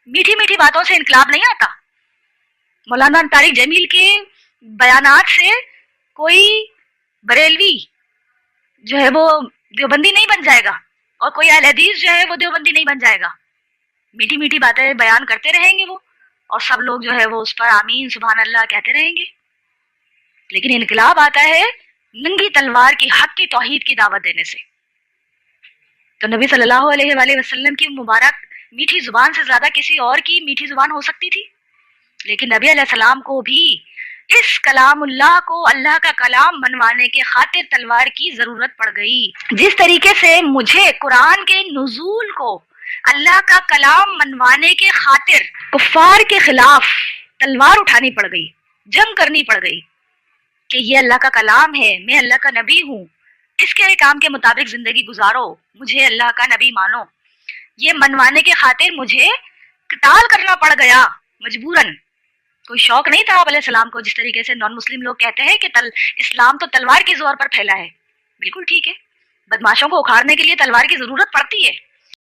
मीठी मीठी बातों से इनकलाब नहीं आता। मौलाना तारिक जमील के बयानात से कोई बरेलवी जो है वो देवबंदी नहीं बन जाएगा और कोई अहले हदीस जो है वो देवबंदी नहीं बन जाएगा। मीठी मीठी बातें बयान करते रहेंगे वो, और सब लोग जो है वो उस पर आमीन सुभान अल्लाह कहते रहेंगे। लेकिन इनकलाब आता है नंगी तलवार की हक की तौहीद की दावत देने से। तो नबी सल्लल्लाहु अलैहि वसल्लम की मुबारक मीठी जुबान से ज्यादा किसी और की मीठी जुबान हो सकती थी? लेकिन नबी अलैहिस्सलाम को भी इस कलामुल्लाह को अल्लाह का कलाम मनवाने के खातिर तलवार की जरूरत पड़ गई। जिस तरीके से मुझे कुरान के नुज़ूल को अल्लाह का कलाम मनवाने के खातिर कुफ्फार के खिलाफ तलवार उठानी पड़ गई, जंग करनी पड़ गई कि ये अल्लाह का कलाम है, मैं अल्लाह का नबी हूँ, इसके अहकाम के मुताबिक जिंदगी गुजारो, मुझे अल्लाह का नबी मानो, ये मनवाने के खातिर मुझे किताल करना पड़ गया मजबूरन। कोई शौक नहीं था आप अलैहिस्सलाम को, जिस तरीके से नॉन मुस्लिम लोग कहते हैं कि इस्लाम तो तलवार के जोर पर फैला है। बिल्कुल ठीक है, बदमाशों को उखाड़ने के लिए तलवार की जरूरत पड़ती है,